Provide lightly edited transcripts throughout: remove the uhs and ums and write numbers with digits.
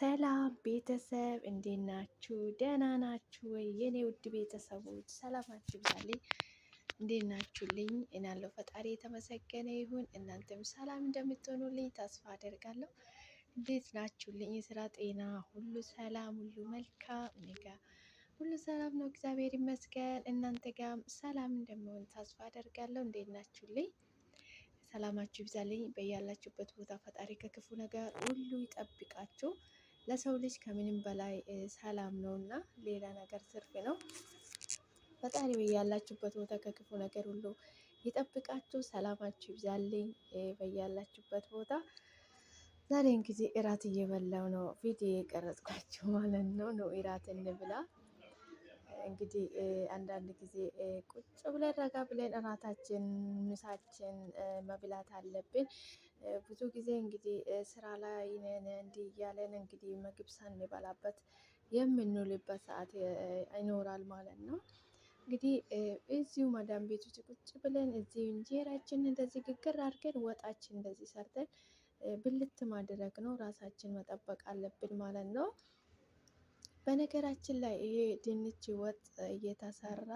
ሰላም ቤተሰብ እንዴት ናችሁ? ደህና ናችሁ ወይ? የኔ ውድ ቤተሰቦች ሰላማችሁ ይብዛልኝ። እንዴት ናችሁልኝ? እኔ ያለው ፈጣሪ የተመሰገነ ይሁን። እናንተም ሰላም እንደምትሆኑልኝ ተስፋ አደርጋለሁ። እንዴት ናችሁልኝ? የስራ ጤና ሁሉ ሰላም፣ ሁሉ መልካም። እኔ ጋ ሁሉ ሰላም ነው፣ እግዚአብሔር ይመስገን። እናንተ ጋም ሰላም እንደሚሆን ተስፋ አደርጋለሁ። እንዴት ናችሁልኝ? ሰላማችሁ ይብዛልኝ በያላችሁበት ቦታ። ፈጣሪ ከክፉ ነገር ሁሉ ይጠብቃችሁ። ለሰው ልጅ ከምንም በላይ ሰላም ነው እና ሌላ ነገር ትርፍ ነው። ፈጣሪ በያላችሁበት ቦታ ከክፉ ነገር ሁሉ ይጠብቃችሁ። ሰላማችሁ ይብዛልኝ በያላችሁበት ቦታ። ዛሬ እንግዲህ እራት እየበላው ነው ቪዲዮ የቀረጽኳችሁ ማለት ነው። እራት እንብላ እንግዲህ አንዳንድ ጊዜ ቁጭ ብለን ረጋ ብለን እራታችን ምሳችን መብላት አለብን። ብዙ ጊዜ እንግዲህ ስራ ላይ ነን እንዲህ እያለን እንግዲህ ምግብ ሳንበላበት የምንውልበት ሰዓት ይኖራል ማለት ነው። እንግዲህ እዚሁ ማዳም ቤት ውስጥ ቁጭ ብለን እዚሁ እንጀራችን እንደዚህ ግግር አድርገን ወጣችን እንደዚህ ሰርተን ብልት ማድረግ ነው። ራሳችን መጠበቅ አለብን ማለት ነው። በነገራችን ላይ ይሄ ድንች ወጥ እየተሰራ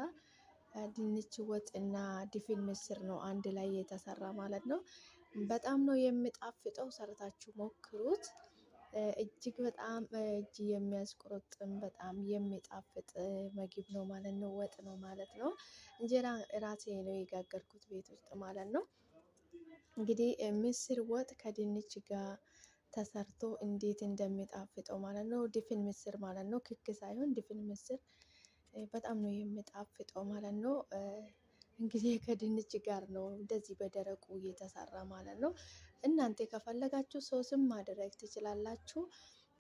ድንች ወጥ እና ድፍን ምስር ነው አንድ ላይ የተሰራ ማለት ነው። በጣም ነው የሚጣፍጠው። ሰርታችሁ ሞክሩት። እጅግ በጣም እጅ የሚያስቆረጥም በጣም የሚጣፍጥ ምግብ ነው ማለት ነው። ወጥ ነው ማለት ነው። እንጀራ ራሴ ነው የጋገርኩት ቤት ውስጥ ማለት ነው። እንግዲህ ምስር ወጥ ከድንች ጋር ተሰርቶ እንዴት እንደሚጣፍጠው ማለት ነው። ድፍን ምስር ማለት ነው። ክክ ሳይሆን ድፍን ምስር በጣም ነው የሚጣፍጠው ማለት ነው። እንግዲህ ከድንች ጋር ነው እንደዚህ በደረቁ እየተሰራ ማለት ነው። እናንተ ከፈለጋችሁ ሶስም ማድረግ ትችላላችሁ።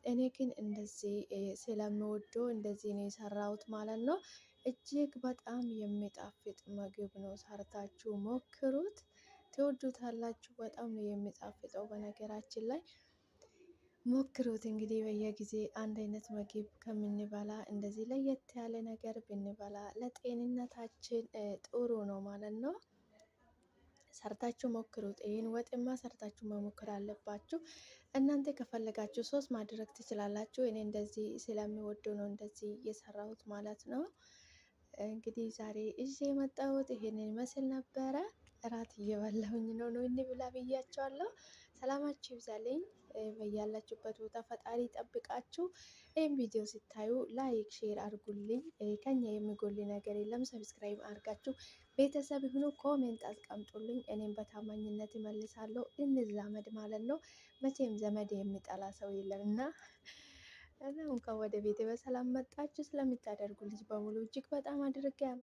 እኔ ግን እንደዚህ ስለምወደው እንደዚህ ነው የሰራሁት ማለት ነው። እጅግ በጣም የሚጣፍጥ ምግብ ነው። ሰርታችሁ ሞክሩት፣ ትወዱታላችሁ። በጣም ነው የሚጣፍጠው። በነገራችን ላይ ሞክሩት። እንግዲህ በየጊዜ አንድ አይነት ምግብ ከምንበላ እንደዚህ ለየት ያለ ነገር ብንበላ ለጤንነታችን ጥሩ ነው ማለት ነው። ሰርታችሁ ሞክሩት። ይሄን ወጥማ ሰርታችሁ መሞከር አለባችሁ። እናንተ ከፈለጋችሁ ሶስት ማድረግ ትችላላችሁ። እኔ እንደዚህ ስለሚወደው ነው እንደዚህ የሰራሁት ማለት ነው። እንግዲህ ዛሬ ይዤ የመጣሁት ይሄንን ይመስል ነበረ። እራት እየበላሁኝ ነው እንብላ ብያቸዋለሁ። ሰላማችሁ ይብዛልኝ በያላችሁበት ቦታ ፈጣሪ ጠብቃችሁ። ይህን ቪዲዮ ስታዩ ላይክ ሼር አድርጉልኝ። ከኛ የሚጎል ነገር የለም። ሰብስክራይብ አድርጋችሁ ቤተሰብ ይሁኑ። ኮሜንት አስቀምጡልኝ። እኔም በታማኝነት እመልሳለሁ። እንዛመድ ማለት ነው። መቼም ዘመድ የሚጠላ ሰው የለም እና እንኳን ወደ ቤቴ በሰላም መጣችሁ። ስለምታደርጉ ልጅ በሙሉ እጅግ በጣም አድርጌ